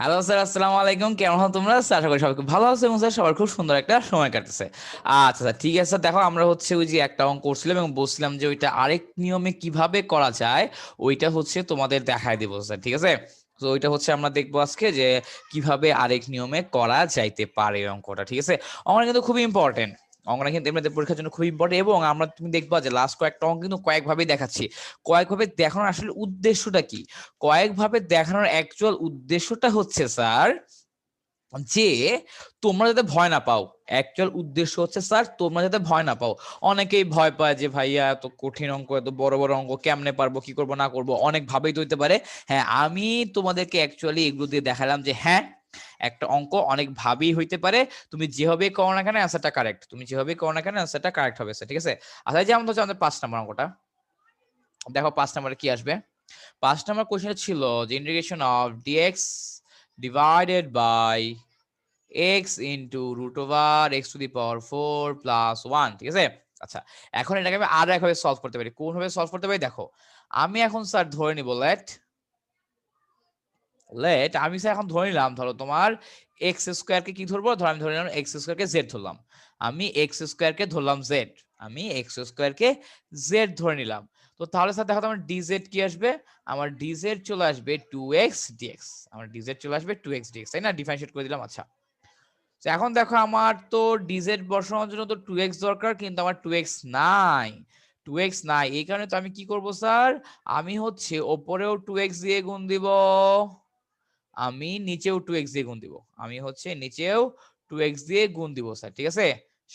Hello sir, আসসালামু আলাইকুম। কেমন আছো তোমরা? স্যার আশা করি সবাই খুব ভালো আছে এবং স্যার সবার খুব সুন্দর একটা সময় কাটতেছে। আচ্ছা স্যার, ঠিক আছে স্যার। দেখো, আমরা হচ্ছে ওই যে একটা অঙ্ক করছিলাম এবং বলছিলাম যে ওইটা আরেক নিয়মে কিভাবে করা যায়, ওইটা হচ্ছে তোমাদের দেখায় দেবো স্যার, ঠিক আছে? তো ওইটা হচ্ছে আমরা দেখবো আজকে যে কিভাবে আরেক নিয়মে করা যাইতে পারে এই অঙ্কটা, ঠিক আছে? অঙ্কটা কিন্তু খুবই ইম্পর্টেন্ট। অঙ্কটা কিন্তু এমনিতে পরীক্ষার জন্য খুবই ইম্পর্টেন্ট এবং আমরা তুমি দেখবা যে লাস্ট কয়েকটা অঙ্ক কিন্তু কয়েকভাবেই দেখাচ্ছি। কয়েকভাবে দেখানোর আসলে উদ্দেশ্যটা কি? কয়েকভাবে দেখানোর অ্যাকচুয়াল উদ্দেশ্যটা হচ্ছে স্যার যে তোমরা যাতে ভয় না পাও। অ্যাকচুয়াল উদ্দেশ্য হচ্ছে স্যার তোমরা যাতে ভয় না পাও। অনেকেই ভয় পায় যে ভাইয়া এত কঠিন অঙ্ক, এত বড় বড় অঙ্ক কেমনে পারবো, কি করবো না করবো, অনেক ভাবেই তো হইতে পারে। হ্যাঁ, আমি তোমাদেরকে অ্যাকচুয়ালি এগুলো দিয়ে দেখালাম যে হ্যাঁ, একটা অঙ্ক অনেক ভাবেই হইতে পারে। তুমি যেভাবে করো না কেন অ্যান্সারটা কারেক্ট, তুমি যেভাবে করো না কেন অ্যান্সারটা কারেক্ট হবে স্যার, ঠিক আছে? আচ্ছা, যেমন হচ্ছে আমাদের 5 নম্বর অঙ্কটা। দেখো 5 নম্বরে কি আসবে। 5 নম্বর কোশ্চেন ছিল যে integration of dx divided by x into root over x to the power 4 + 1, ঠিক আছে? আচ্ছা, এখন এটাকে আমি আরো একভাবে সলভ করতে পারি। কোন ভাবে সলভ করতে পারি দেখো। আমি এখন স্যার ধরে নিব লেট লেট আমি স্যার এখন ধরে নিলাম, ধরো তোমার এক্স স্কোয়ার কে কি ধরবো, ধরো আমি ধরে নিলাম এক্স স্কোয়ার কে জেড ধরলাম। আমি এক্স স্কোয়ার কে ধরলাম জেড। আমি এক্স স্কোয়ার কে জেড ধরে নিলাম। তো তাহলে স্যার দেখো, আমার ডিজেড কি আসবে? আমার ডিজেড চলে আসবে 2x dx। আমার ডিজেড চলে আসবে 2x dx, তাই না? ডিফারেন্সিয়েট করে দিলাম। আচ্ছা, তো এখন দেখো, আমার তো ডিজেড বসানোর জন্য তো 2x দরকার, কিন্তু আমার 2x নাই। 2x নাই, এই কারণে তো আমি কি করব স্যার, আমি হচ্ছে ওপরেও 2x দিয়ে গুণ দিব, আমি নিচেও 2x দিয়ে গুণ দিব। আমি হচ্ছে নিচেও 2x দিয়ে গুণ দিব স্যার, ঠিক আছে?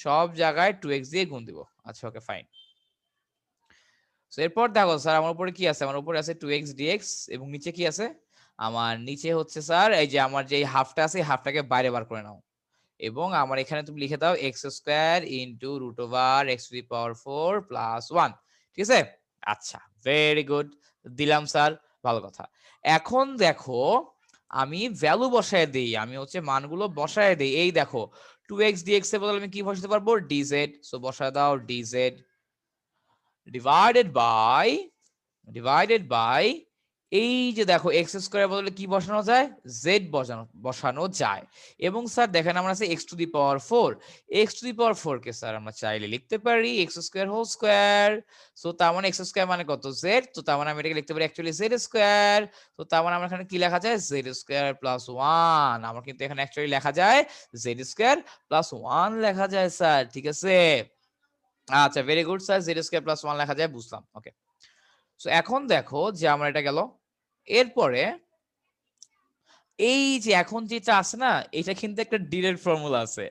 সব জায়গায় 2x দিয়ে গুণ দিব। আচ্ছা, ওকে, ফাইন। সো এরপর দেখো স্যার, আমার উপরে কি আছে? আমার উপরে আছে 2x dx এবং নিচে কি আছে? আমার নিচে হচ্ছে স্যার এই যে আমার যে হাফটা আছে, হাফটাকে বাইরে বার করে নাও এবং আমার এখানে তুমি লিখে দাও x square into root over x to the power 4 + 1, ঠিক আছে? আচ্ছা, ভেরি গুড, দিলাম স্যার, ভালো কথা। এখন দেখো, আমি ভ্যালু বসায় দেই, আমি হচ্ছে মানগুলো বসায় দেই। এই দেখো, 2x dx এর বদলে আমি কি বসাতে পারবো? dz। সো বসায় দাও dz ডিভাইডেড বাই এই যে দেখো এক্স স্কোয়ারের বদলে কি বসানো যায়? জেড বসানো যায়। এবং স্যার দেখেন, আমরা আছে x to the power 4। X to the power 4 কে স্যার আমরা চাইলে লিখতে পারি x square whole square. So তার মানে এক্স স্কোয়ার মানে কত? জেড। তো তার মানে আমি এটাকে লিখতে পারি অ্যাকচুয়ালি জেড স্কোয়ার। তো তার মানে আমার এখানে কি লেখা যায়? Z square plus 1। আমার কিন্তু এখানে অ্যাকচুয়ালি লেখা যায় জেড স্কোয়ার প্লাস 1 লেখা যায় স্যার, ঠিক আছে? আচ্ছা, very good sir, Z square plus 1 লেখা যায়, বুঝলাম, ওকে। সো এখন দেখো যে আমার এটা গেল। এরপরে এই যে এখন যেটা আছে না, এটা কিন্তু একটা ডিরেক্ট ফর্মুলা আছে।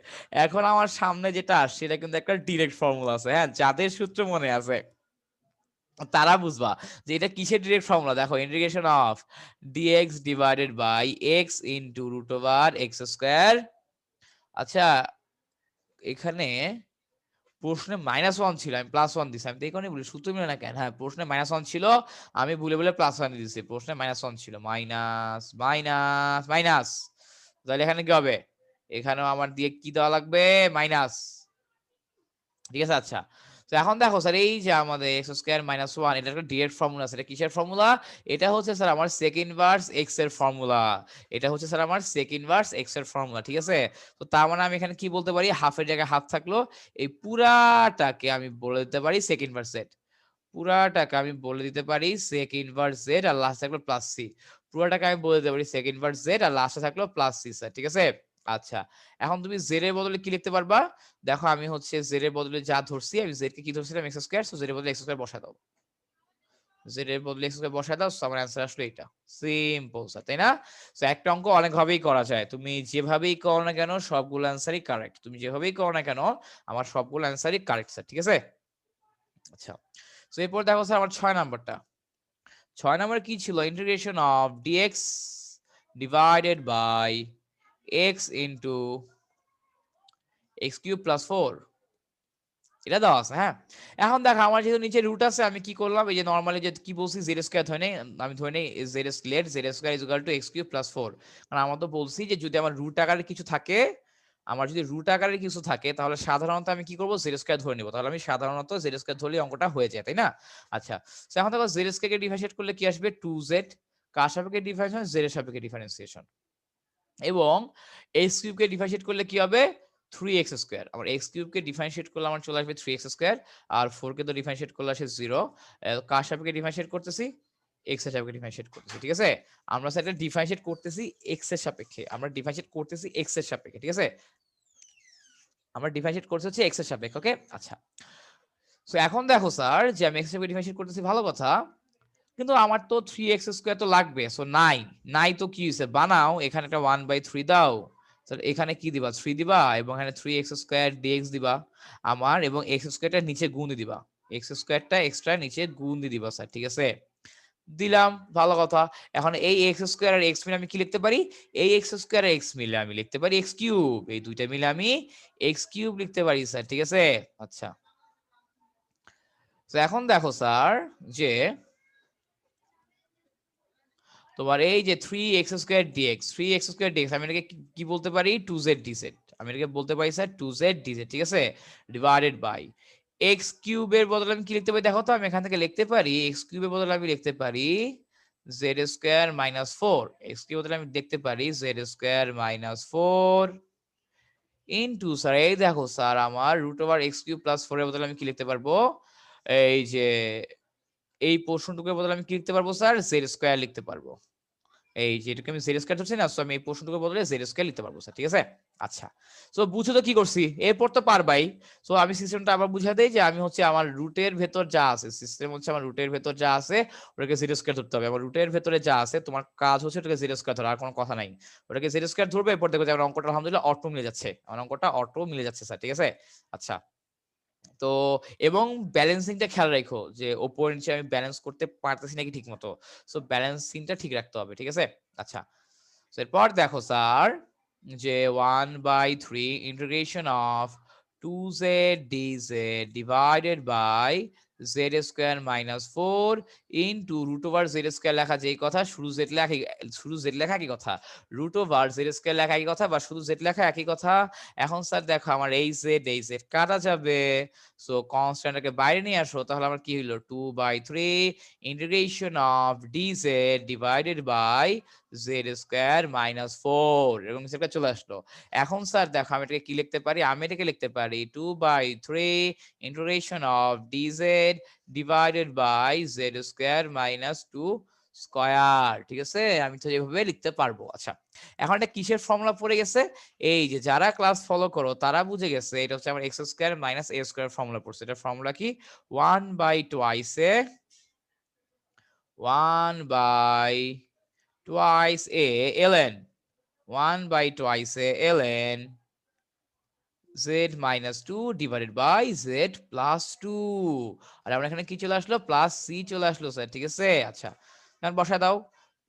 এখন আমার সামনে যেটা আসছে এটা কিন্তু একটা ডিরেক্ট ফর্মুলা আছে। হ্যাঁ, যাদের সূত্র মনে আছে তারা বুঝবা যে এটা কিসের ডিরেক্ট ফর্মুলা। দেখো, integration of dx divided by x into root over x square. আচ্ছা, এখানে প্রশ্নে -1 ছিল, আমি +1 দিছি। আমি তো এই কারণে বলি সূত্র মিলে না কেন। হ্যাঁ, প্রশ্নে -1 ছিল, আমি ভুলে ভুলে +1 দিয়েছি। প্রশ্নে -1 ছিল, মাইনাস মাইনাস মাইনাস। তাহলে এখানে কি হবে? এখানেও আমার দিয়ে কি দেওয়া লাগবে? মাইনাস, ঠিক আছে? আচ্ছা, তো এখন দেখো স্যার, এই যে আমাদের এক্স স্কোয়ার মাইনাস 1, এটা একটা ডিরেক্ট ফর্মুলা আছে। এটা কিসের ফর্মুলা? এটা হচ্ছে স্যার আমার সেক ইনভার্স এক্স এর ফর্মুলা। এটা হচ্ছে স্যার আমার সেক ইনভার্স এক্স এর ফর্মুলা, ঠিক আছে? তো তার মানে আমি এখানে কি বলতে পারি? হাফের জায়গায় হাফ থাকলো, এই পুরাটাকে আমি বলে দিতে পারি সেক ইনভার্স জেড। পুরাটাকে আমি বলে দিতে পারি সেক ইনভার্স জেড আর লাস্ট থাকলো প্লাস সি। পুরাটাকে আমি বলে দিতে পারি সেক ইনভার্স জেড আর লাস্টে থাকলো প্লাস সি স্যার, ঠিক আছে? আচ্ছা, এখন তুমি জেড এর বদলে কি লিখতে পারবা? দেখো, আমি হচ্ছে জেড এর বদলে যা ধরছি, আমি জেড কে কি ধরছিলাম? X square. সো জেড এর বদলে এক্স স্কয়ার বসায় দাও। জেড এর বদলে এক্স স্কয়ার বসায় দাও। সো আমার অ্যান্সার আসলো এটা। সিম্পল স্যার, তাই না? সো একটা অঙ্ক অনেক ভাবেই করা যায়। তুমি যেভাবেই করো না কেন সবগুলো অ্যান্সারই কারেক্ট। তুমি যেভাবেই করো না কেন আমার সবগুলো অ্যান্সারই কারেক্ট স্যার, ঠিক আছে? আচ্ছা, সো এরপর দেখো স্যার আমার 6 নাম্বারটা। 6 নম্বরে কি ছিল? Integration of dx divided by x into x cube plus 4, এটা দেওয়া আছে। হ্যাঁ, এখন দেখো, আমার যেহেতু নিচে রুট আছে, আমি কি করলাম? এই যে নর্মালি যে কি বলছি, জেড স্কোয়ার ধরে নেই। আমি ধরে নেই Z square is equal two x cube plus 4। কারণ আমরা তো বলছি যে যদি আমার রুট আকারের কিছু থাকে, আমার যদি রুট আকারের কিছু থাকে তাহলে সাধারণত আমি কি করবো? জেড স্কোয়ার ধরে নিবো। তাহলে আমি সাধারণত জেড স্কোয়ার ধরলে অঙ্কটা হয়ে যায়, তাই না? আচ্ছা, তো এখন দেখো জেড স্কোয়ার কে ডিফারেন্সিয়েট করলে কি আসবে? 2z। কার সাপেক্ষে ডিফারেন্সিয়েশন? জেড এর সাপেক্ষে ডিফারেন্সিয়েশন। এবং এক্স কিউবকে ডিফারেন্সিয়েট করলে কি হবে 3x স্কোয়ার। আমার এক্স কিউবকে ডিফারেন্সিয়েট করলে আমার চলে আসবে 3x স্কোয়ার, আর 4 কে তো ডিফারেন্সিয়েট করলে আসে 0। কার সাপেক্ষে ডিফারেন্সিয়েট করতেছি? এক্স এর সাপেক্ষে ডিফারেন্সিয়েট করতেছি, ঠিক আছে? আমরা সেটা ডিফারেন্সিয়েট করতেছি এক্স এর সাপেক্ষে, আমরা ডিফারেন্সিয়েট করতেছি এক্স এর সাপেক্ষে, ঠিক আছে? আমরা ডিফারেন্সিয়েট করতে হচ্ছে এক্স এর সাপেক্ষে, ওকে? আচ্ছা, সো এখন দেখো স্যার যে আমি এক্স এর সাপেক্ষে ডিফারেন্সিয়েট করতেছি, ভালো কথা, কিন্তু আমার তো 3x স্কোয়ার তো লাগবে। সো নাই, নাই তো কি হয়েছে, বানাও, এখানে একটা 1/3 দাও, স্যার এখানে কি দিবা 3 দিবা, এবং এখানে 3x স্কোয়ার ডিএক্স দিবা আমার, এবং এক্স স্কোয়ারটা নিচে গুণ দিয়ে দিবা, এক্স স্কোয়ারটা এক্সট্রা নিচে গুণ দিয়ে দিবা স্যার, ঠিক আছে? দিলাম, ভালো কথা। এখন এই এক্স স্কোয়ার আর এক্স মিলে আমি কি লিখতে পারি? এই এক্স স্কোয়ার আর এক্স মিলে আমি লিখতে পারি এক্স কিউব, এই দুইটা মিলে আমি এক্স কিউব লিখতে পারি স্যার, ঠিক আছে? আচ্ছা, তো এখন দেখো স্যার যে তোমার এই যে 3x square dx, 3x square dx আমি এটাকে কি বলতে পারি? 2z dz, আমি এটাকে বলতে পারি স্যার 2z dz, ঠিক আছে? ডিভাইডেড বাই এক্স কিউবের বদলে আমি কি লিখতে পারি দেখো তো, আমি এখান থেকে লিখতে পারি এক্স কিউবের বদলে আমি লিখতে পারি z square minus 4, x cube বদলে আমি দেখতে পারি z square minus 4 into, sir এই দেখো স্যার আমার root over x cube plus 4 এর বদলে আমি কি লিখতে পারবো? এই যে এই পোর্শনটুকুর বদলে আমি কি লিখতে পারবো স্যার? জেড স্কোয়ার লিখতে পারবো। এই যেটুকু আমি জেড স্কয়ার ধরছি না, সো আমি এই প্রশ্নটুকু বদলে জেড স্কয়ার লিখতে পারবো স্যার, ঠিক আছে? আচ্ছা, সো বুঝো তো কি করছি, এরপর তো পারবাই। সো আমি সিস্টেমটা আবার বুঝা দেই যে আমি হচ্ছে আমার রুটের ভেতর যা আছে, সিস্টেম হচ্ছে আমার রুটের ভেতর যা আছে ওটাকে জেড স্কয়ার ধরতে হবে। আমার রুটের ভেতরে যা আছে তোমার কাজ হচ্ছে ওটাকে জেড স্কয়ার ধরা, আর কোনো কথা নাই। ওটাকে জেড স্কয়ার ধরবে, এরপর দেখো যে আমার অঙ্কটা আলহামদুলিল্লাহ অটো মিলে যাচ্ছে, আমার অঙ্কটা অটো মিলে যাচ্ছে স্যার, ঠিক আছে? আচ্ছা, তো এবং ব্যালেন্সিংটা খেয়াল রাখো যে ওপর নিচে আমি ব্যালেন্স করতে পারতেছি নাকি ঠিক মতো। সো ব্যালেন্সিংটা ঠিক রাখতে হবে, ঠিক আছে? আচ্ছা, তো এরপর দেখো স্যার যে 1/3 integration of 2z dz divided by z square minus 4 into root over z square লেখা যেই কথা, শুধু জেড লেখা, শুধু জেড লেখা একই কথা, রুট ওভার জেড স্কোয়ার লেখা একই কথা, বা শুধু জেড লেখা একই কথা। এখন স্যার দেখো আমার এই জেড কাটা যাবে, সো কনস্ট্যান্টকে বাইরে নিয়ে আসো, তাহলে আমার কি হলো 2/3 integration of dz divided by z square minus 4, এবং সেটা চলে আসলো। এখন স্যার দেখো আমি এটাকে কি লিখতে পারি? আমি এটাকে লিখতে পারি 2/3 integration of dz divided by z square minus 2 square, ঠিক আছে? আমি তো এইভাবে লিখতে পারবো। আচ্ছা, এখন এটা কিসের ফর্মুলা পড়ে গেছে? এই যে যারা ক্লাস ফলো করো তারা বুঝে গেছে এটা হচ্ছে আমার x square minus a square formula পড়ছে। এটা ফর্মুলা কি? 1/2 a 1/2 a ln, 1/2 a ln z minus 2 divided by z plus 2, আর আমরা এখানে কি চলে আসলো? প্লাস c চলে আসলো স্যার, ঠিক আছে? আচ্ছা, এখন বসা দাও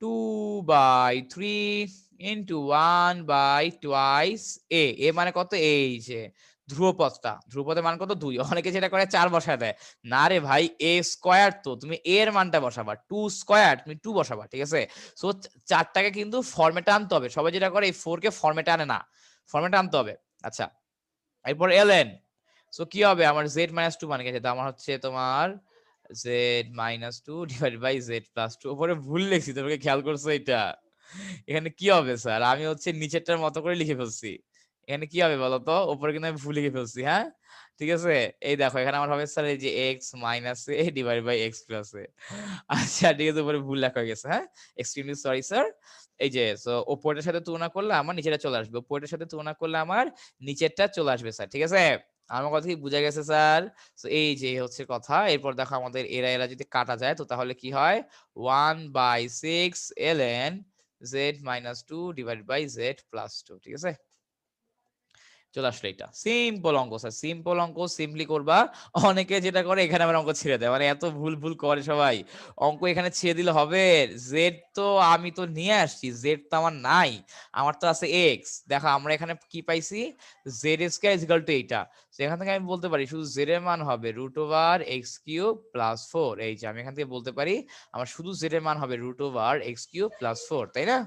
2/3 ইন্টু 1/2 a মানে কত? এই যে ধ্রুবপদটা, ধ্রুবপদের মান কত? 2। অনেকে যেটা করে 4 বসায় দেয়, না রে ভাই, a স্কয়ার তো তুমি a এর মানটা বসাবা, 2 স্কয়ার তুমি 2 বসাবা, ঠিক আছে? সো 4টাকে কিন্তু ফরম্যাটে আনতে হবে। সবাই যেটা করে এই 4 কে ফরম্যাটে আনে না, ফরম্যাটে আনতে হবে। আচ্ছা, এরপর এলএন, সো কি হবে আমার জেড মাইনাস টু মানে কি? সেটা আমার হচ্ছে তোমার z minus two divide by z plus two. উপরে ভুল লিখছি, তোমাকে খেয়াল করছো এটা? এখানে কি হবে স্যার? আমি হচ্ছে নিচেরটার মতো করে লিখে ফেলছি। এখানে কি হবে বলো তো? উপরে কিন্তু আমি ভুল লিখে ফেলছি, হ্যাঁ? ঠিক আছে, এই দেখো এখানে আমার হবে স্যার এই যে x minus a divide by x plus a. আচ্ছা, ঠিক আছে, উপরে ভুল লেখা হয়ে গেছে, হ্যাঁ? Extremely sorry sir. এই যে সো উপরের সাথে তুলনা করলে আমার নিচেরটা চলে আসবে, উপরের সাথে তুলনা করলে আমার নিচেরটা চলে আসবে স্যার, ঠিক আছে? আমার কথা কি বুঝা গেছে স্যার? তো এই যে হচ্ছে কথা। এরপর দেখো আমাদের এরা এরা যদি কাটা যায় তো তাহলে কি হয়? 1/6 ln z minus 2 divided by z plus 2, ঠিক আছে? চলে আসলো এটা সিম্পল অঙ্ক স্যার, সিম্পল অঙ্ক, সিম্পলি করবা। অনেকে যেটা করে এখানে আমার অঙ্ক ছেড়ে দেয়, মানে এত ভুল ভুল করে সবাই। অঙ্ক এখানে ছেড়ে দিলে হবে? জেড তো আমি তো নিয়ে আসছি, জেড তো আমার নাই, আমার তো আছে এক্স। দেখো আমরা এখানে কি পাইছি? Z square is equal two এইটা। তো এখান থেকে আমি বলতে পারি শুধু জেড এর মান হবে root over x cube plus 4। এই যে আমি এখান থেকে বলতে পারি আমার শুধু জেড এর মান হবে root over x cube plus 4, তাই না?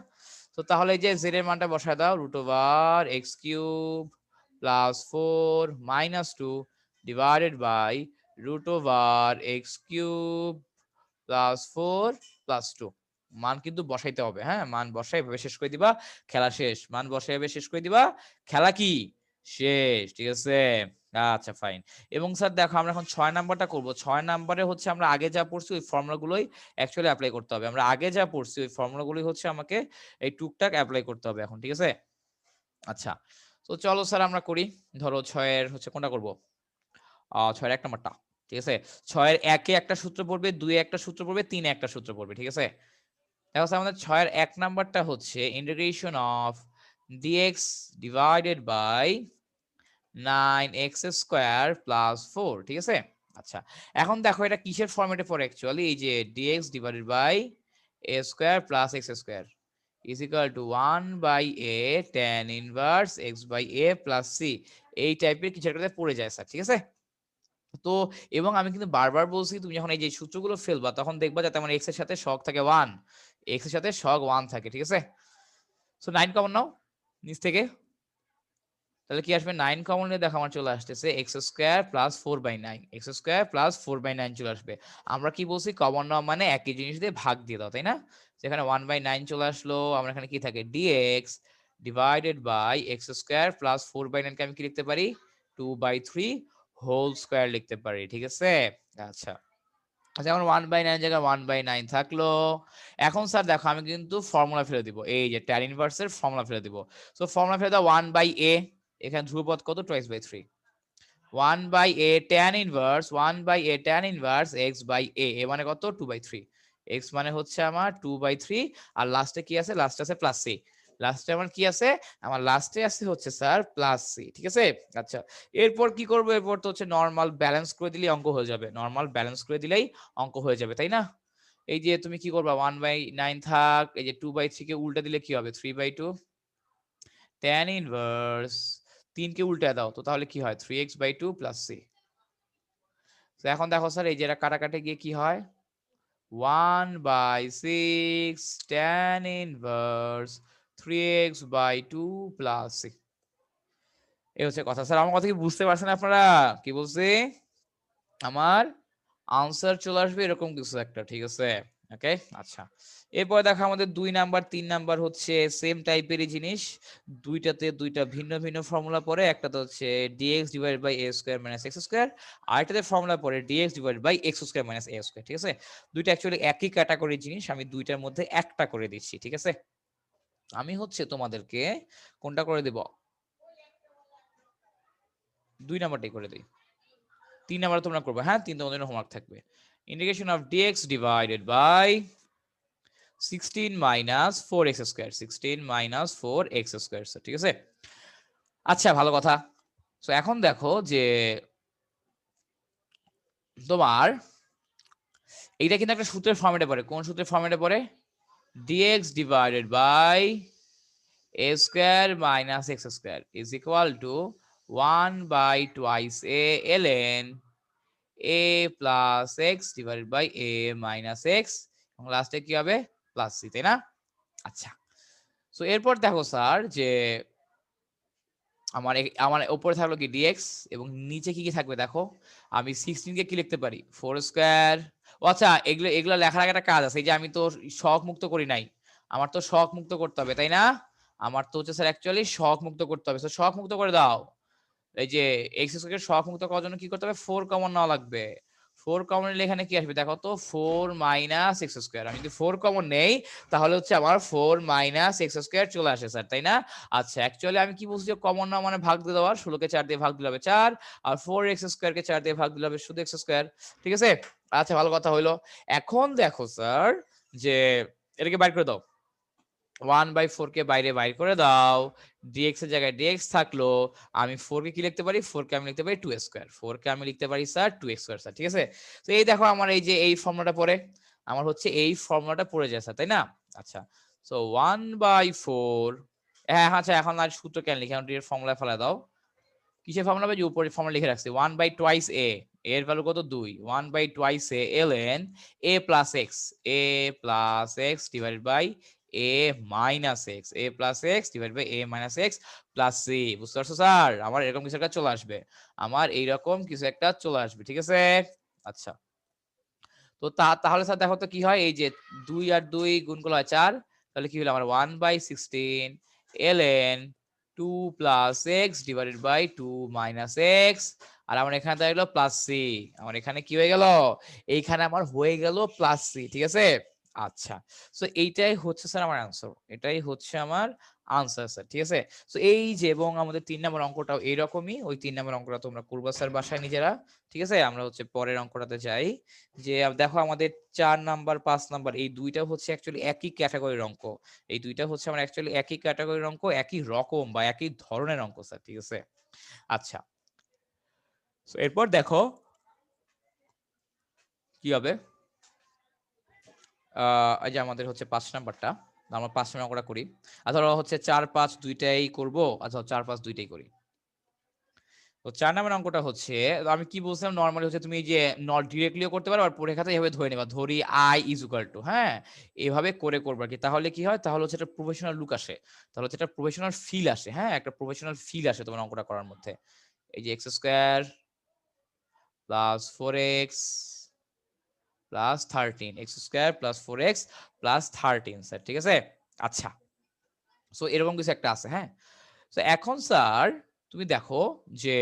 তো তাহলে এই যে জেড এর মানটা বসায় দাও, root over x cube plus 4 minus 2 divided by root over x cube plus 4 plus 2. মান কিন্তু বসাইতে হবে, হ্যাঁ, মান বসাই এভাবে শেষ করে দিবা, খেলা শেষ। মান বসাই এভাবে শেষ করে দিবা, খেলা কি শেষ, ঠিক আছে। আচ্ছা ফাইন। এবং স্যার দেখো আমরা এখন 6 নাম্বারটা করব। 6 নাম্বারে হচ্ছে আমরা আগে যা পড়ছি ওই ফর্মুলাগুলোই অ্যাকচুয়ালি অ্যাপ্লাই করতে হবে। আমরা আগে যা পড়ছি ওই ফর্মুলাগুলোই হচ্ছে আমাকে এই টুকটাক অ্যাপ্লাই করতে হবে এখন, ঠিক আছে। আচ্ছা, তো চলো স্যার আমরা করি। ধরো 6 এর হচ্ছে কোনটা করব? 6 এর 1 নাম্বারটা, ঠিক আছে। 6 এর 1 এ একটা সূত্র পড়বে, 2 এ একটা সূত্র পড়বে, 3 এ একটা সূত্র পড়বে, ঠিক আছে। দেখো স্যার আমাদের 6 এর 1 নাম্বারটা হচ্ছে integration of dx divided by 9x square plus 4, ঠিক আছে। আচ্ছা, এখন দেখো এটা কিসের ফরম্যাটে পড়ে অ্যাকচুয়ালি, এই যে dx divided by a square plus x square is equal to 1 by a tan inverse x by a plus c, এই টাইপের কিছু একটা পড়ে যায় স্যার, ঠিক আছে। তো এবং আমি কিন্তু বারবার বলছি তুমি যখন এই যে সূত্রগুলো ফেলবা তখন দেখবা যাতে আমার x এর সাথে সহগ থাকে 1, x এর সাথে সহগ 1 থাকে, ঠিক আছে। সো 9 কমন নাও নিচ থেকে, তাহলে কি আসবে 9 কমন নিয়ে দেখো আমার চলে আসতেছে x square plus 4/9, x square plus 4/9 চলে আসবে। আমরা কি বলছি কমন নাও মানে একই জিনিস দিয়ে ভাগ দিয়ে দাও, তাই না। যেখানে 1/9 চলে আসলো, আমরা এখানে কি থাকে dx divided by x square plus 4/9 কে আমি কি লিখতে পারি 2/3 হোল স্কয়ার লিখতে পারি, ঠিক আছে। আচ্ছা, যেমন 1/9 জায়গায় 1/9 থাকলো। এখন স্যার দেখো আমি কিন্তু ফর্মুলা ফেলে দিব, এই যে tan ইনভার্সের ফর্মুলা ফেলে দিব। সো ফর্মুলা ফেলে দাও 1/a, এখানে ধ্রুবপদ কত 2/3, 1/a tan inverse 1/a tan inverse x by a, এ মানে কত 2/3, x মানে হচ্ছে আমার 2/3, আর লাস্টে কি আছে, লাস্টে আছে প্লাস c, লাস্টে আমার কি আছে, আমার লাস্টে আছে হচ্ছে স্যার প্লাস c, ঠিক আছে। আচ্ছা, এরপর কি করব, এরপর তো হচ্ছে নরমাল ব্যালেন্স করে দিলেই অঙ্ক হয়ে যাবে, নরমাল ব্যালেন্স করে দিলেই অঙ্ক হয়ে যাবে, তাই না। এই যে তুমি কি করবা 1/9 থাক, এই যে 2/3 কে উল্টা দিলে কি হবে 3/2 tan ইনভার্স 3 কে উল্টা দাও তো তাহলে কি হয় 3x/2 প্লাস c। তো এখন দেখো স্যার এই যে এটা কাটাকাটি গিয়ে কি হয় 1/6 tan inverse 3x/2 plus c, এই হচ্ছে কথা। স্যার আমার কথা কি বুঝতে পারছেন আপনারা, কি বলছি, আমার আনসার চলে আসবে এরকম কিছু একটা, ঠিক আছে। ওকে, আচ্ছা, এরপর দেখো আমাদের 2 নাম্বার 3 নাম্বার হচ্ছে সেম টাইপেরই জিনিস, দুইটাতে দুইটা ভিন্ন ভিন্ন ফর্মুলা পড়ে, একটাতে হচ্ছে dx divided by a square minus x square, আরেকটাতে ফর্মুলা পড়ে dx divided by x square minus a square, ঠিক আছে। দুইটা অ্যাকচুয়ালি একই ক্যাটাগরির জিনিস, আমি দুইটার মধ্যে একটা করে দিচ্ছি, ঠিক আছে। আমি হচ্ছে তোমাদেরকে কোনটা করে দেব, 2 নাম্বারটাই করে দিই, 3 নাম্বার তোমরা করবে, হ্যাঁ 3 তোমাদের হোমওয়ার্ক থাকবে। Integration of dx divided by 16 minus 4x square, 16 minus 4x square, ঠিক আছে। আচ্ছা ভালো কথা। সো এখন দেখো যে তোমার এইটা কিন্তু একটা সূত্রের ফর্মেটে পড়ে, কোন সূত্রের ফর্মেটে পড়ে, dx divided by a square minus x square is equal to 1 by twice a ln a plus x divided by a minus x, এবং লাস্টে কি হবে প্লাস c, তাই না। আচ্ছা, সো এরপর দেখো স্যার যে আমার উপরে থাকলো কি dx, এবং নিচে কি কি থাকবে দেখো, আমি 16 কে কি লিখতে পারি 4 স্কয়ার। ও আচ্ছা, এগুলো এগুলো লেখার আগে একটা কাজ আছে, এই যে আমি তো শক মুক্ত করি নাই, আমার তো শক মুক্ত করতে হবে, তাই না। আমার তো হচ্ছে স্যার অ্যাকচুয়ালি শক মুক্ত করতে হবে, তো শক মুক্ত করে দাও। এই যে এক্স স্কয়ার শক মুক্ত করার জন্য কি করতে হবে 4 কমন নেওয়া লাগবে। 4 কমন নিলে এখানে কি আসবে দেখো তো 4 মাইনাস এক্স স্কয়ার, আমি যদি 4 কমন নেই তাহলে হচ্ছে আমার 4 মাইনাস এক্স স্কয়ার চলে আসে স্যার, তাই না। আচ্ছা, অ্যাকচুয়ালি আমি কি বলছি যে কমন নেওয়া মানে ভাগ দিয়ে দেওয়ার, 16 কে 4 দিয়ে ভাগ দিলে হবে 4, আর 4 এক্স স্কয়ার কে 4 দিয়ে ভাগ দিলে হবে শুধু এক্স স্কয়ার, ঠিক আছে। আচ্ছা ভালো কথা হইলো। এখন দেখো স্যার যে এটাকে বাইর করে দাও, 1/4 কে বাইরে বাইর করে দাও, dx এর জায়গায় dx থাকলো, আমি 4 কে কি লিখতে পারি 4 কে আমি লিখতে পারি 2 স্কয়ার, 4 কে আমি লিখতে পারি স্যার 2 স্কয়ার স্যার, ঠিক আছে। তো এই দেখো আমার এই যে এই ফর্মুলাটা পড়ে, আমার হচ্ছে এই ফর্মুলাটা পড়ে যায় স্যার, তাই না। আচ্ছা, সো 1/4, হ্যাঁ আচ্ছা এখন আর সূত্র কেন লিখি, এখন এর ফর্মুলা ফেলা দাও, কিসের ফর্মুলা হবে যে উপরে ফর্মুলা লিখে রাখছি 1/2 a, এর ভ্যালু কত 2, 1/2 a ln a plus x, a plus x divided by a minus x, a plus x divided by a minus x plus c। বুঝতে পারছো স্যার, আমার এরকম কিছু একটা চলে আসবে, আমার এইরকম কিছু একটা চলে আসবে, ঠিক আছে। আচ্ছা, তো তাহলে স্যার দেখো তো কি হয়, এই যে 2 আর 2 গুণ করলে হয় 4, তাহলে কি হলো আমার 1/16 ln 2 plus x divided by 2 minus x, আর আমার এখানে দাঁড়ালো প্লাস সি। আমার এখানে কি হয়ে গেল, এইখানে আমার হয়ে গেল প্লাস সি, ঠিক আছে। আচ্ছা, সো এইটাই হচ্ছে স্যার আমার আনসার, এটাই হচ্ছে আমার আনসার স্যার, ঠিক আছে। সো এই যে, এবং আমাদের 3 নম্বর অঙ্কটাও এইরকমই, ওই 3 নম্বর অঙ্কটা তোমরা করবা স্যার বাসায় নিজেরা, ঠিক আছে। আমরা হচ্ছে পরের অঙ্কটাতে যাই। যে দেখো আমাদের 4 নাম্বার 5 নাম্বার এই দুইটা হচ্ছে অ্যাকচুয়ালি একই ক্যাটাগরির অঙ্ক। এই দুইটা হচ্ছে আমার অ্যাকচুয়ালি একই ক্যাটাগরির অঙ্ক, একই রকম বা একই ধরনের অঙ্ক স্যার, ঠিক আছে। আচ্ছা, সো এরপর দেখো কি হবে। এই যে আমাদের হচ্ছে 5 নাম্বারটা, আমরা 5 নম্বর অঙ্কটা করি। ধরো হচ্ছে 4 5 দুইটাই করব, আচ্ছা 4 5 দুইটাই করি। তো 4 নম্বর অঙ্কটা হচ্ছে, আমি কি বলছিলাম, নরমালি হচ্ছে তুমি যে নট ডিরেক্টলিও করতে পারো আর পরে খাতা এভাবে ধরে নেবা, ধরি i ইজ ইকুয়াল টু, হ্যাঁ, এভাবে করে করবা কি, তাহলে কি হয়, তাহলে হচ্ছে একটা প্রফেশনাল লুক আসে, তাহলে হচ্ছে একটা প্রফেশনাল ফিল আসে, হ্যাঁ, একটা প্রফেশনাল ফিল আসে তোমার অঙ্কটা করার মধ্যে। এই যে x square plus 4x plus 13, x square plus 4x plus 13 sir, ঠিক আছে। আচ্ছা, সো এরকম কিছু একটা আছে, হ্যাঁ। তো এখন স্যার তুমি দেখো যে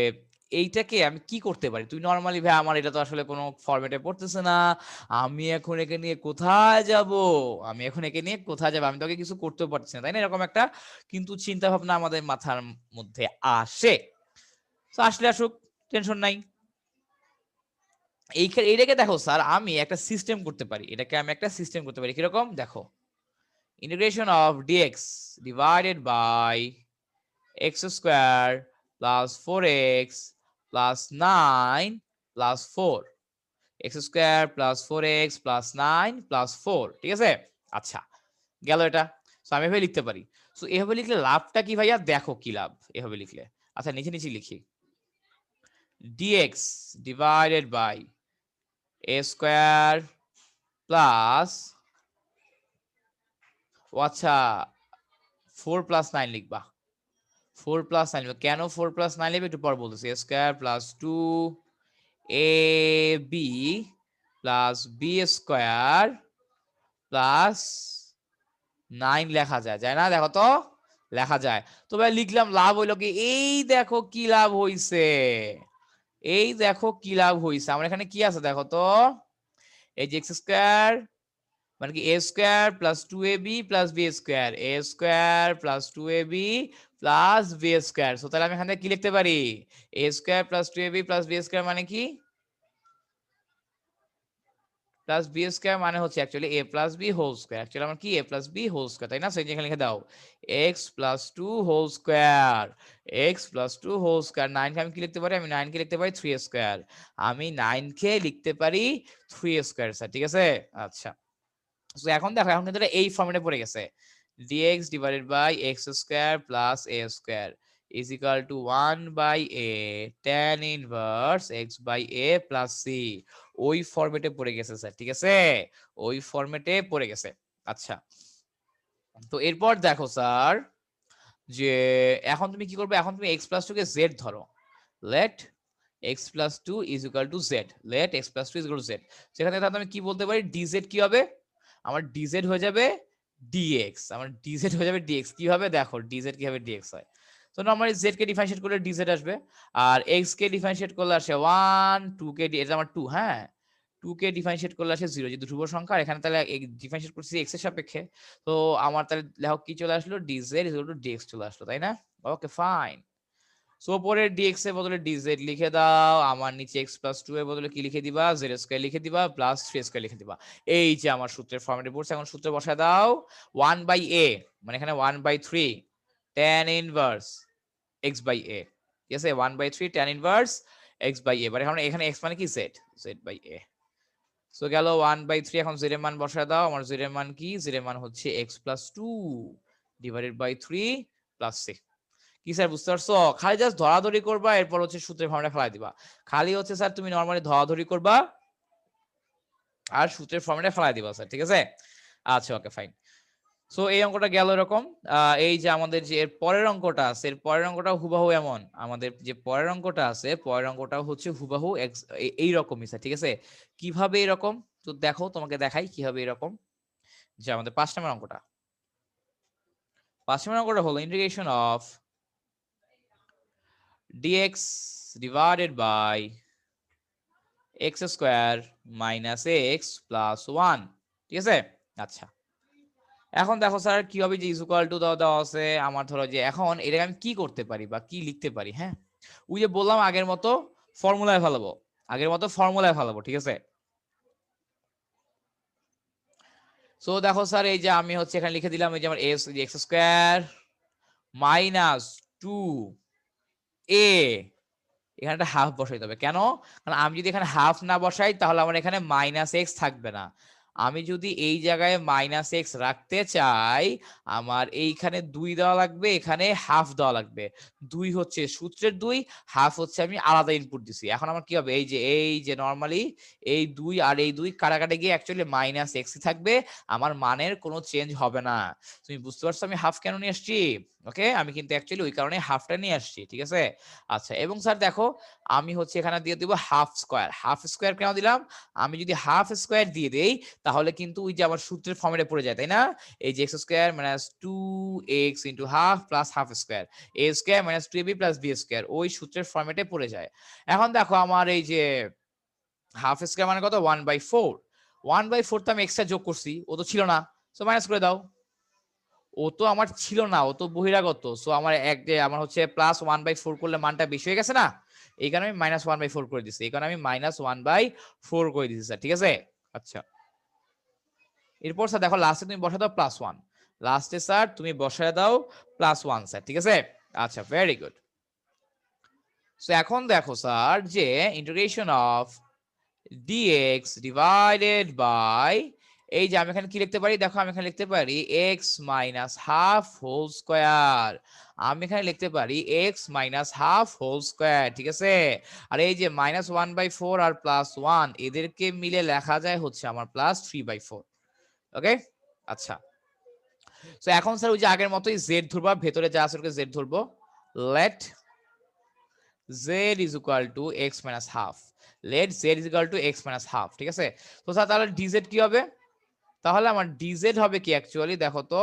এইটাকে আমি কি করতে পারি, তুই নরমালি ভাই আমার এটা তো আসলে কোনো ফরম্যাটে পড়তেছে না, আমি এখন একে নিয়ে কোথায় যাব, আমি এখন একে নিয়ে কোথায় যাব, আমি তোকে কিছু করতেও পারছি না, তাই না, এরকম একটা কিন্তু চিন্তা ভাবনা আমাদের মাথার মধ্যে আসে। তো আসলে আসুক, টেনশন নাই। এইটাকে দেখো স্যার আমি একটা সিস্টেম করতে পারি, এটাকে আমি একটা সিস্টেম করতে পারি, কিরকম দেখো, integration of dx divided by x square plus 4x plus 9 plus 4, x square plus 4x plus 9 plus 4, ঠিক আছে। আচ্ছা, গেল এটা। সো আমি এভাবে লিখতে পারি। সো এভাবে লিখলে লাভটা কি ভাইয়া, দেখো কি লাভ এভাবে লিখলে। আচ্ছা, নিচে নিচে লিখি, dx divided by a square plus, ও আচ্ছা 4 প্লাস 9 লিখবা, 4 প্লাস 9 লিখবা, কেন 4 প্লাস 9 লিখবে একটু পর বলতেছি, a square plus 2 a b plus b square plus 9 লেখা যায়, যায় না, দেখো তো লেখা যায়। তো ভাই লিখলাম, লাভ হইলো কি, এই দেখো কি লাভ হইছে, এই দেখো কি লাভ হইছে। আমার এখানে কি আছে দেখো তো, এই যে এক্স স্কোয়ার মানে কি a square plus 2ab plus b square, a square plus 2ab plus b square. So তাহলে আমি এখানে কি লিখতে পারি, a square plus 2ab plus b square মানে কি, প্লাস বি স্কয়ার মানে হচ্ছে actually a plus b whole square, actually আমার কি a plus b whole square, তাই না। সো এখানে লিখে দাও x plus 2 whole square, x plus 2 whole square. 9 কে আমি কি লিখতে পারি, আমি 9 কে লিখতে পারি 3 স্কয়ার, আমি 9 কে লিখতে পারি 3 স্কয়ার স্যার, ঠিক আছে। আচ্ছা, সো এখন দেখো, এখন কিন্তু এটা এই ফর্মেটে পড়ে গেছে, dx divided by x square plus a square is equal to 1 by a tan inverse x by a plus c, ওই ফরম্যাটে পড়ে গেছে স্যার, ঠিক আছে, ওই ফরম্যাটে পড়ে গেছে। আচ্ছা, তো এরপর দেখো স্যার যে এখন তুমি কি করবে, এখন তুমি x প্লাস 2 কে z ধরো, let x plus 2 is equal to z, let x plus 2 is equal to z, সেখানে তাহলে আমি কি বলতে পারি, dz কি হবে, আমার dz হয়ে যাবে dx, আমার dz হয়ে যাবে dx, কি হবে দেখো dz কি হবে dx হয়। তো নরমালি z কে ডিফারেনশিয়েট করলে dz আসবে, আর x কে ডিফারেনশিয়েট করলে আসে 1, 2 কে এটা আমার 2, হ্যাঁ, 2 কে ডিফারেনশিয়েট করলে আসে 0, যেহেতু ধ্রুব সংখ্যা এখানে তাহলে ডিফারেনশিয়েট করছি x এর সাপেক্ষে, তো আমার তাহলে লেখক কি চলে আসলো, dz is equal to dx চলে আসলো, তাই না। ওকে ফাইন, সো উপরের dx এর বদলে dz লিখে দাও, আমার নিচে x প্লাস 2 এর বদলে কি লিখে দিবা, z স্কয়ার লিখে দিবা প্লাস 3 স্কয়ার লিখে দিবা। এই যে আমার সূত্রের ফর্মেটে পড়ছে, এখন সূত্রে বসায় দাও 1 বাই a, মানে এখানে 1 by 3 tan inverse x by a, ঠিক আছে, 1 by 3 tan inverse x by a, মানে এখন এখানে x মানে কি z, z by a। So গেল 1 বাই 3, এখন z এর মান বসায় দাও, আমার z এর মান কি, z এর মান হচ্ছে x plus 2 divided by 3 plus 6। কি স্যার বুঝতে পারছো, খালি জাস্ট ধরাধরি করবা, এরপর হচ্ছে সূত্রের ফর্মুলা ফেলাই দিবা, খালি হচ্ছে স্যার তুমি নরমালি ধরাধরি করবা আর সূত্রের ফর্মুলা ফেলাই দিবা স্যার, ঠিক আছে। আচ্ছা ওকে ফাইন, সো এই অঙ্কটা গেল এরকম। এই যে আমাদের যে এর পরের অঙ্কটা আছে, এর পরের অঙ্কটাও হুবাহু এমন। আমাদের যে পরের অঙ্কটা আছে, পরের অঙ্কটাও হচ্ছে হুবাহু এইরকমই স্যার, ঠিক আছে? কিভাবে এরকম? তো দেখো, তোমাকে দেখাই কিভাবে এরকম। যে আমাদের 5 নম্বর অঙ্কটা, 5 নম্বর অঙ্কটা হলো integration of dx divided by x square minus x plus 1, ঠিক আছে? আচ্ছা, এখন দেখো স্যার কি হবে, যে ইকুয়াল টু দেওয়া দেওয়া আছে আমার, ধরো যে এখন এটাকে আমি কি করতে পারি বা কি লিখতে পারি, হ্যাঁ? ওই যে বললাম আগের মতো ফর্মুলায় ফেলাবো, আগের মতো ফর্মুলায় ফেলাবো, ঠিক আছে? সো দেখো স্যার, এই যে আমি হচ্ছে এখানে লিখে দিলাম, এই যে আমার এক্স স্কয়ার মাইনাস 2a, এখানে একটা হাফ বসাইতে হবে। কেন? কারণ আমি যদি এখানে হাফ না বসাই তাহলে আমার এখানে মাইনাস এক্স থাকবে না। আমি যদি এই জায়গায় মাইনাস এক্স রাখতে চাই, আমার এইখানে 2 দেওয়া লাগবে, এখানে হাফ দেওয়া লাগবে। 2 হচ্ছে সূত্রের 2, হাফ হচ্ছে আমি আলাদা ইনপুট দিছি। এখন আমার কি হবে, এই যে নরমালি এই 2 আর এই 2 কাটাকাটি গিয়ে অ্যাকচুয়ালি মাইনাস এক্সই থাকবে, আমার মানের কোনো চেঞ্জ হবে না। তুমি বুঝতে পারছো আমি হাফ কেন নিয়ে আসছি? ওকে, আমি কিন্তু অ্যাকচুয়ালি ওই কারণে হাফটা নিয়ে আসছি, ঠিক আছে? আচ্ছা, এবং স্যার দেখো, আমি হচ্ছে এখানে দিয়ে দিব হাফ স্কয়ার। হাফ স্কয়ার কেন দিলাম? আমি যদি হাফ স্কয়ার দিয়ে দেই তাহলে কিন্তু ওই যে আমার সূত্রের ফর্মেটে পড়ে যায়, তাই না? এই যে x square minus 2x into half plus half square, a square minus 2ab plus b square, ওই সূত্রের ফর্মেটে পড়ে যায়। এখন দেখো আমার এই যে হাফ স্কয়ার মানে কত, 1/4। 1/4 তো আমি এক্সট্রা যোগ করছি, ও তো ছিল না, সো মাইনাস করে দাও। ও তো আমার ছিল না, ও তো বহিরাগত, সো আমার আমার হচ্ছে প্লাস 1/4 করলে মানটা বেশি হয়ে গেছে না, এই কারণে আমি -1/4 করে দিচ্ছি, এই কারণে আমি -1/4 করে দিচ্ছি স্যার, ঠিক আছে? আচ্ছা, এরপর স্যার দেখো লাস্টে তুমি বসায় দাও +1, লাস্টে স্যার তুমি বসায় দাও +1 স্যার, ঠিক আছে? আচ্ছা, ভেরি গুড। সো এখন দেখো স্যার যে integration of dx divided by, এই যে আমি এখানে কি লিখতে পারি, দেখো আমি এখানে লিখতে পারি x minus half whole square, আমি এখানে লিখতে পারি x minus half whole square, ঠিক আছে? আর এই যে -1/4 আর +1 এদেরকে মিলে লেখা যায় হচ্ছে আমার +3/4, ওকে? আচ্ছা, তো এখন স্যার ওই যে আগের মতোই z ধরবো, ভেতরে যা আছে ওকে z ধরবো, late z is equal to x minus half, let z is equal to x minus half, ঠিক আছে? তো স্যার তাহলে dz কি হবে? তাহলে আমার dz হবে কি অ্যাকচুয়ালি, দেখো তো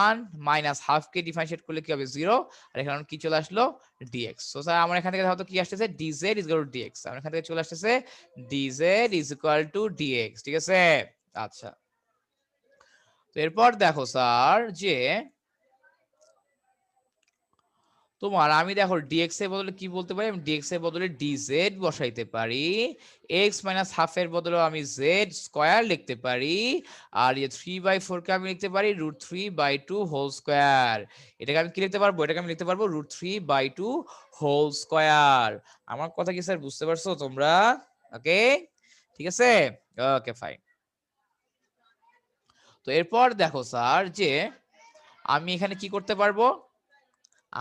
1 মাইনাস হাফ কে ডিফারেন্সিয়েট করলে কি হবে 0, আর এখানে কি চলে আসলো dx। তো স্যার আমার এখান থেকে দেখো তো কি আসতেছে, dz is equal to dx, আমার এখান থেকে চলে আসতেছে dz is equal to dx, ঠিক আছে? আচ্ছা, তো এরপর দেখো স্যার যে তোমার আমি দেখো dx এর বদলে কি বলতে পারি, আমি dx এর বদলে dz বসাইতে পারি, x মাইনাস হাফ এর বদলে আমি z স্কয়ার লিখতে পারি, আর এই 3/4 কে আমি লিখতে পারি √3/2 হোল স্কয়ার। এটাকে আমি কি লিখতে পারবো, এটাকে আমি লিখতে পারবো √3/2 হোল স্কয়ার। আমার কথা কি স্যার বুঝতে পারছো তোমরা? ওকে, ঠিক আছে, ওকে ফাইন। তো এরপর দেখো স্যার যে আমি এখানে কি করতে পারবো,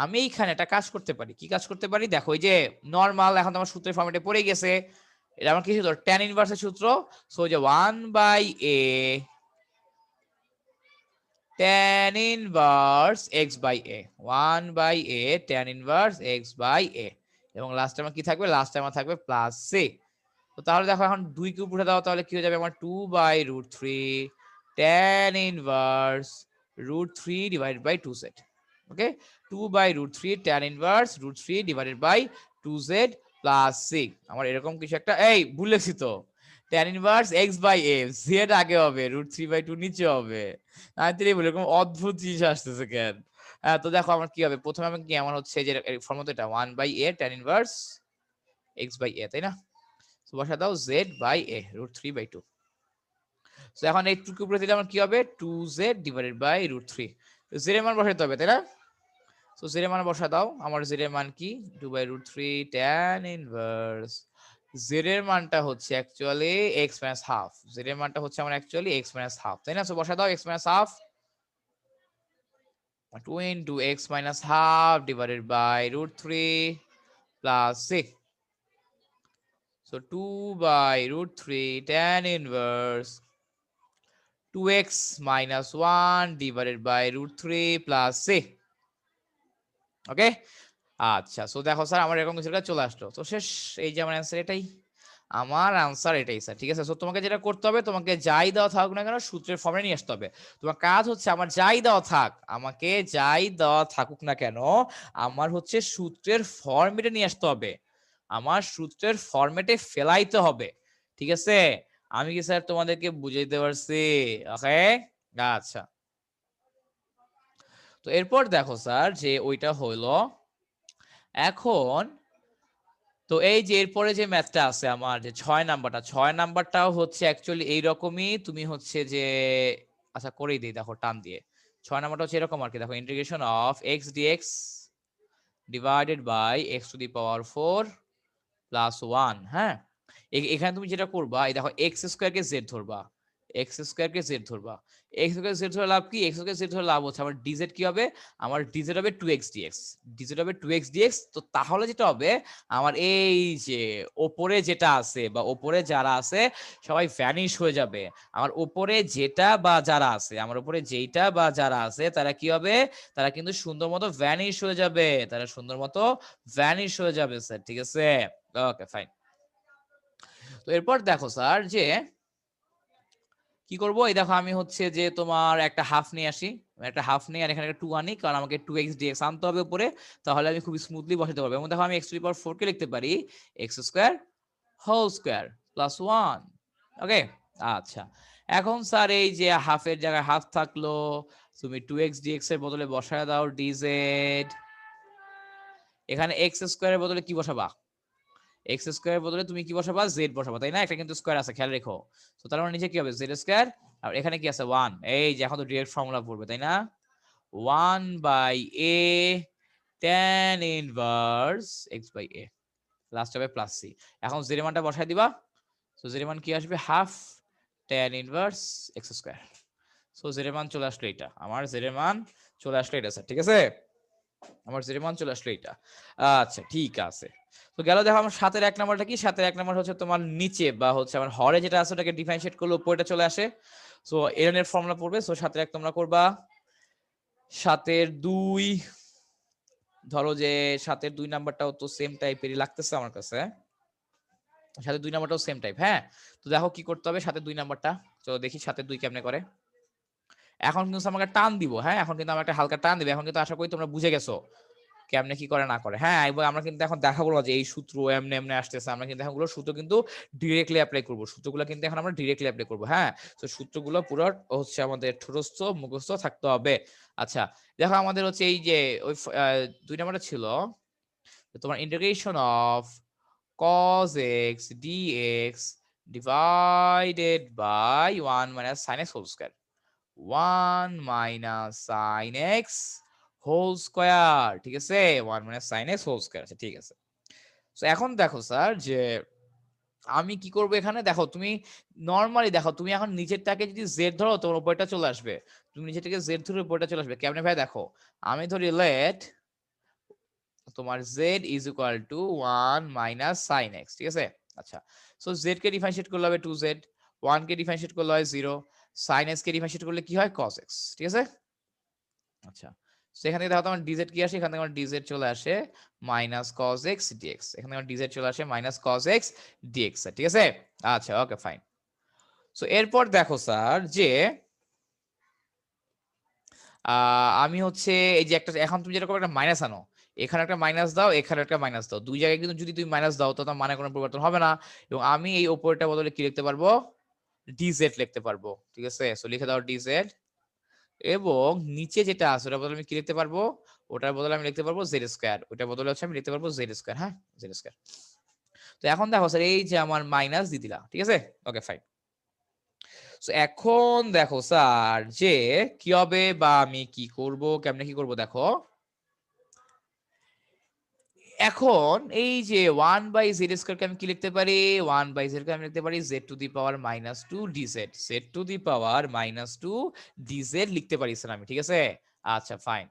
আমি এইখানে একটা কাজ করতে পারি। কি কাজ করতে পারি, দেখো এই যে নরমাল এখন তো আমার সূত্রের ফরম্যাটে পড়ে গেছে, এটা আমার কি সূত্র, tan ইনভার্সের সূত্র। সো যে 1/a tan inverse x/a, 1/a tan inverse x/a, এবং লাস্টে আমার কি থাকবে, লাস্টে আমার থাকবে প্লাস c। তো তাহলে দেখো এখন 2 কে উপরে দাও, তাহলে কি হয়ে যাবে আমার 2/√3 tan inverse √3 divided by 2z, okay? 2/√3 tan inverse √3 divided by 2z plus c, আমার এরকম কিছু একটা, এই ভুলেছি তো, tan ইনভার্স x/a, z আগে হবে, √3/2 নিচে হবে। আমি তো এরকম অদ্ভুত জিনিস আসতেছে কেন? তো দেখো আমার কি হবে, প্রথমে আমি কি, আমার হচ্ছে যে ফর্মুলা এটা 1/a tan ইনভার্স x/a, তাই না? তো বসা দাও z/a √3/2। তো এখন এই 2 কে উপরে দিলে আমার কি হবে, 2z ডিভাইডেড বাই √3, z এর মান বসাতে হবে, তাই না? তো z এর মান বসা দাও, আমার z এর মান কি 2/√3 tan ইনভার্স, z এর মানটা হচ্ছে actually x minus half, z এর মানটা হচ্ছে আমার অ্যাকচুয়ালি x মাইনাস হাফ, তাই না? সো বসা দাও x minus half 2 into x minus half divided by √3 plus 6. So 2/√3 tan inverse 2x minus 1 divided by root 3 plus c. ওকে, আচ্ছা। সো দেখো স্যার আমার এরকম কিছু একটা চলে আসলো। তো শেষ, এই যে আমার অ্যান্সার এটাই, আমার আনসার এটাই স্যার। ঠিক আছে, সো তোমাকে যেটা করতে হবে, তোমাকে যাই দেওয়া থাকুক না কেন সূত্রের ফর্মে নিয়ে আসতে হবে। তোমার কাজ হচ্ছে আমার যাই দেওয়া থাক, আমাকে যাই দেওয়া থাকুক না কেন, আমার হচ্ছে সূত্রের ফর্মেটে নিয়ে আসতে হবে, আমার সূত্রের ফর্মেটে ফেলাইতে হবে। ঠিক আছে, আমি কি স্যার তোমাদেরকে বুঝাইতে পারছি? ওকে, আচ্ছা। তো এরপর দেখো স্যার যে ওইটা হইলো, এখন তো এই যে এরপরে যে ম্যাথটা আছে আমার যে 6 নাম্বারটাও হচ্ছে অ্যাকচুয়ালি এইরকমই। তুমি হচ্ছে যে, আচ্ছা করেই দিই, দেখো টান দিয়ে। 6 নাম্বারটা হচ্ছে এরকম আর কি, দেখো integration of x dx divided by x to the power 4 plus 1। হ্যাঁ, এখানে তুমি যেটা করবা, এই দেখো এক্স স্কোয়ার কে জেড ধরবা, এক্স স্কোয়ার কে জেড ধরবা। এক্স স্কোয়ার জেড ধরে লাভ কি? এক্স স্কোয়ার জেড ধরে লাভ হচ্ছে আমার ডিজেড কি হবে, আমার ডিজেড হবে 2x dx, ডিজেড হবে 2x dx। তো তাহলে যেটা হবে, আমার এই যে ওপরে যেটা আছে বা ওপরে যারা আছে সবাই ভ্যানিশ হয়ে যাবে। আমার ওপরে যেটা বা যারা আছে, আমার উপরে যেইটা বা যারা আছে তারা কি হবে, তারা কিন্তু সুন্দর মতো ভ্যানিশ হয়ে যাবে, তারা সুন্দর মতো ভ্যানিশ হয়ে যাবে স্যার। ঠিক আছে, ওকে ফাইন। তো এরপর দেখো স্যার যে কি করব, এই দেখো আমি হচ্ছে যে তোমার একটা হাফ নিয়ে আসি, একটা হাফ নিয়ে আর এখানে একটা 2 আনি, কারণ আমাকে 2x dx আনতে হবে উপরে, তাহলে আমি খুব স্মুথলি বসাতে পারবো। এবং দেখো আমি x টু দি পাওয়ার 4 কে লিখতে পারি x square whole square plus 1। Okay, আচ্ছা। এখন স্যার এই যে হাফের জায়গায় হাফ থাকলো, তুমি 2x dx এর বদলে বসায় দাও dz, এখানে x স্কয়ারের বদলে কি বসাবা, এক্স স্কোয়ার বদলে তুমি কি বসাবা, জেড বসাবা, তাই না? একটা কিন্তু স্কোয়ার আছে, খেয়াল রেখো। তো তার মানে নিচে কি হবে, জেড স্কোয়ার, আর এখানে কি আছে 1। এই যে এখন তো ডিরেক্ট ফর্মুলা পড়বে, তাই না? 1 by a tan inverse x by a, last হবে প্লাস সি। এখন জেড এর মানটা বসায় দিবা। সো জেড এর মান কি আসবে, half tan inverse x square. So z এর মান চলে আসলো এটা, আমার জেড এর মান চলে আসলো এটা স্যার। ঠিক আছে, আমার জেড এর মান চলে আসলো এটা। আচ্ছা ঠিক আছে। তো গেল, দেখো আমার 7-এর 1 নাম্বারটা কি, 7-এর 1 নাম্বার হচ্ছে তোমার নিচে বা হচ্ছে আমার হরে যেটা আছে ওটাকে ডিফারেন্সিয়েট করলে উপরেটা চলে আসে। সো এর এর ফর্মুলা পড়বে। সো 7-এর 1 তোমরা করবা 7-এর 2, ধরো যে 7-এর 2 নাম্বারটাও তো সেম টাইপেরই লাগতেছে আমার কাছে, 7-এর 2 নাম্বারটাও সেম টাইপ। হ্যাঁ, তো দেখো কি করতে হবে 7-এর 2 নাম্বারটা, চলো দেখি 7-এর 2 কেমনে করে। এখন কিন্তু আমাকে টান দিব, হ্যাঁ এখন কিন্তু আমার একটা হালকা টান দিবে। এখন কিন্তু আশা করি তোমরা বুঝে গেছো কেমনে কি করে না করে। হ্যাঁ, এবং আমরা কিন্তু এখন দেখাবো যে এই সূত্র এমনি এমনি আসতেছে, আমরা কিন্তু এখন সূত্র কিন্তু ডিরেক্টলি অ্যাপ্লাই করবো, সূত্রগুলো কিন্তু এখন আমরা ডিরেক্টলি অ্যাপ্লাই করবো। হ্যাঁ, তো সূত্রগুলো পুরো হচ্ছে আমাদের ঠোরস্থ মুখস্থ থাকতে হবে। আচ্ছা, দেখো আমাদের হচ্ছে এই যে ওই 2 নাম্বারটা ছিল তোমার integration of cos x dx divided by 1 minus sin x whole square, 1 minus sin x whole square. ঠিক আছে, 1 minus sin x whole square. আচ্ছা ঠিক আছে। সো এখন দেখো স্যার যে আমি কি করব, এখানে দেখো তুমি নরমালি দেখো, তুমি এখন নিচেরটাকে যদি z ধরো তোমার উপরটা চলে আসবে, তুমি নিচেরটাকে z ধরে উপরটা চলে আসবে কেমনে ভাই, দেখো আমি ধরি লেট তোমার z is equal to 1 minus sin x। ঠিক আছে, আচ্ছা। সো z কে ডিফারেন্সিয়েট করলে হবে 2z, 1 কে ডিফারেন্সিয়েট করলে হয় 0, sin x কে ডিফারেন্সিয়েট করলে কি হয় cos x। ঠিক আছে, আচ্ছা। সো এখান থেকে দেখো তোমার dz কি আসে, এখান থেকে আমার dz চলে আসে মাইনাস cos x dx, এখান থেকে আমার dz চলে আসে মাইনাস cos x dx। ঠিক আছে, আচ্ছা ওকে ফাইন। সো এরপর দেখো স্যার যে আমি হচ্ছে এই যে একটা, এখন তুমি যেরকম একটা মাইনাস আনো, এখানে একটা মাইনাস দাও, এখানে একটা মাইনাস দাও, দুই জায়গায় কিন্তু যদি তুমি মাইনাস দাও তো তার মানে কোনো পরিবর্তন হবে না। এবং আমি এই উপরটা বদলে কি লিখতে পারবো, dz লিখতে পারবো। ঠিক আছে, সো লিখে দাও dz, এবং নিচে যেটা আছে ওটার বদলে আমি কি লিখতে পারবো, ওটার বদলে আমি লিখতে পারবো জেড স্কোয়ার, ওটার বদলে হচ্ছে আমি লিখতে পারবো জেড স্কোয়ার। হ্যাঁ, জেড স্কোয়ার। তো এখন দেখো স্যার এই যে আমার মাইনাস দিয়ে দিলা, ঠিক আছে, ওকে ফাইন। সো এখন দেখো স্যার যে কি হবে বা আমি কি করব, কেমনে কি করব, দেখো এখন এই যে 1 বাই জেড স্কোয়ারকে আমি কি লিখতে পারি, 1 বাই জেড কে আমি লিখতে পারি Z to the power minus 2 DZ, Z to the power minus 2 DZ লিখতে পারি স্যার আমি। ঠিক আছে, আচ্ছা ফাইন।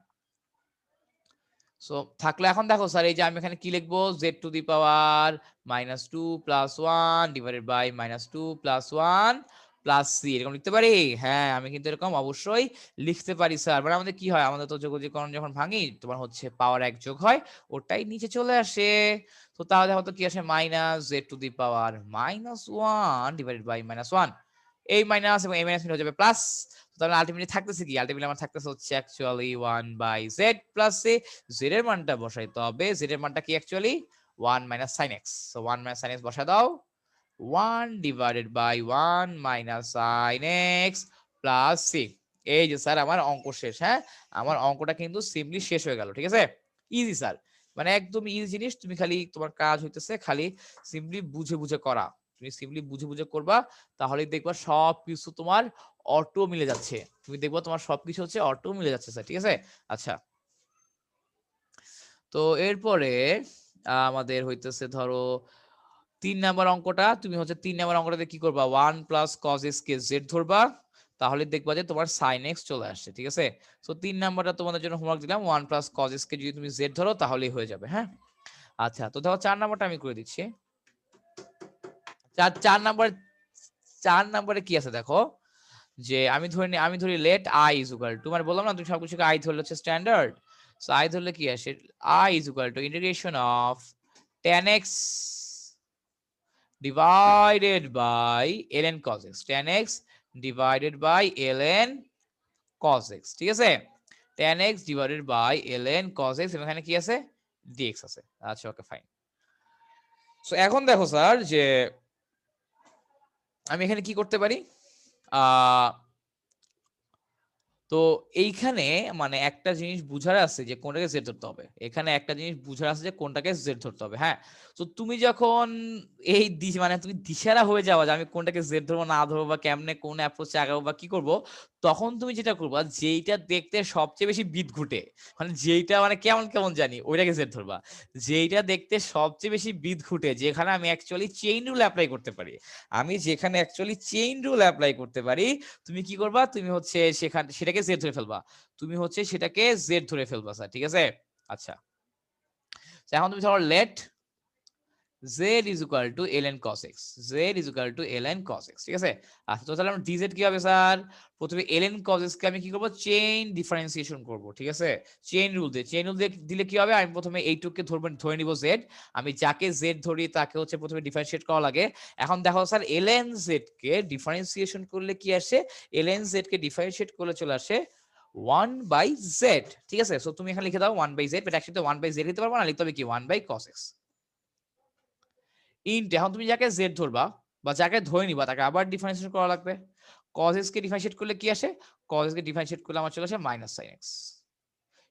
সো থাকলে এখন দেখো স্যার এই যে আমি এখানে কি লিখবো, z to the power minus 2 plus 1 divided by minus 2 plus 1 plus c, এরকম লিখতে পারি? হ্যাঁ, আমি কিন্তু এরকম অবশ্যই লিখতে পারি স্যার। মানে আমাদের কি হয়, আমাদের তো যোগজীকরণ যখন ভাঙি তোমার হচ্ছে পাওয়ার 1 যোগ হয়, ওটাই নিচে চলে আসে। তো তাহলে দেখো তো কি আসে, minus z to the power -1 divided by -1। এই মাইনাস এবং এই মাইনাস মিলে হয়ে যাবে প্লাস। তাহলে আলটিমেটলি থাকতেছে কি, আলটিমেটলি আমার থাকতেছে হচ্ছে actually 1 by z plus C. Z এর মানটা বসাইতে হবে, জেড এর মানটা কি actually 1 minus sine x. So 1 minus sine x বসা দাও, 1 divided by 1 minus sin x plus c। এই যে স্যার আমার অঙ্ক শেষ। হ্যাঁ, আমার অঙ্কটা কিন্তু সিম্পলি শেষ হয়ে গেল। ঠিক আছে, ইজি স্যার, মানে একদম ইজি জিনিস। তুমি খালি তোমার কাজ হইতেছে খালি সিম্পলি বুঝে বুঝে করা। তুমি সিম্পলি বুঝে বুঝে করবা, তাহলেই দেখবা সবকিছু তোমার অটো মিলে যাচ্ছে। তুমি দেখবা তোমার সবকিছু হচ্ছে অটো মিলে যাচ্ছে স্যার। ঠিক আছে, আচ্ছা। তো এরপরে আমাদের হইতেছে ধরো 3 নাম্বার অঙ্কটা। তুমি হচ্ছে 3 নাম্বার অঙ্কটাতে কি করবা, 1 প্লাস কজ এক্স কে জেড ধরবা, তাহলে দেখবা যে তোমার সাইন এক্স চলে আসছে। ঠিক আছে, সো 3 নাম্বারটা তোমাদের জন্য হোমওয়ার্ক দিলাম, 1 প্লাস কজ এক্স কে যদি তুমি জেড ধরো তাহলেই হয়ে যাবে। হ্যাঁ, আচ্ছা। তো দেখো 4 নাম্বারটা আমি করে দিচ্ছি। 4 নাম্বার, 4 নাম্বারে কি আছে দেখো, যে আমি ধরি let I is equal to, মানে বললাম না তুমি সবকিছুকে আই ধরলে হচ্ছে স্ট্যান্ডার্ড। সো আই ধরলে কি আসে, I is equal two integration of tan x divided by ln cos x, tan x divided by ln cos x। ঠিক আছে, tan x divided by ln cos x, এবং এখানে কি আছে, dx আছে। আচ্ছা, ওকে, ফাইন। সো এখন দেখো স্যার যে আমি এখানে কি করতে পারি, আহ তো এইখানে মানে একটা জিনিস বুঝার আছে যে কোনটাকে জেড ধরতে হবে। এখানে একটা জিনিস বুঝার আছে যে কোনটাকে জেড ধরতে হবে। হ্যাঁ, তো তুমি যখন এই মানে তুমি দিশারা হয়ে যাওয়া যে আমি কোনটাকে জেড ধরবো না ধরবো, বা কেমনে কোন অ্যাপ্রোচে আগাবো বা কি করব, তখন তুমি যেটা করবা, যেইটা দেখতে সবচেয়ে বেশি বিট ঘুটে, মানে যেইটা মানে কেমন কেমন জানি, ওইটাকে জেড ধরবা। যেইটা দেখতে সবচেয়ে বেশি বিট ঘুটে, যেখানে আমি অ্যাকচুয়ালি চেইন রুল অ্যাপ্লাই করতে পারি, যেখানে অ্যাকচুয়ালি চেইন রুল অ্যাপ্লাই করতে পারি, তুমি কি করবা, তুমি হচ্ছে সেটাকে জেড ধরে ফেলবা। তুমি হচ্ছে সেটাকে জেড ধরে ফেলবা স্যার। ঠিক আছে, আচ্ছা। এখন তুমি ধরো late z is equal to ln cos x, z is equal to ln cos x। ঠিক আছে, আচ্ছা। তো তাহলে আমরা dz কি হবে স্যার, প্রথমে ln cos x কে আমি কি করব, চেইন ডিফারেন্সিয়েশন করব। ঠিক আছে, চেইন রুল দিয়ে দিলে কি হবে, আমি প্রথমে এইটুকুকে ধরে নিব z। আমি যাকে z ধরি তাকে হচ্ছে প্রথমে ডিফারেন্সিয়েট করা লাগে। এখন দেখো স্যার, ln z কে ডিফারেন্সিয়েশন করলে কি আসে, ln z কে ডিফারেন্সিয়েট করলে চলে আসে 1 বাই z। ঠিক আছে, সো তুমি এখানে লিখে দাও 1 by z, but actually 1 by z লিখতে পারবো না, লিখতে হবে কি 1 বাই cos x ইন্ট। এখন তুমি যাকে z ধরবা বা যাকে ধরে নিবা তাকে আবার ডিফারেন্সিয়েট করা লাগবে। cos x কে ডিফারেন্সিয়েট করলে কি আসে, cos x কে ডিফারেন্সিয়েট করলে আমার চলে আসে মাইনাস sin x।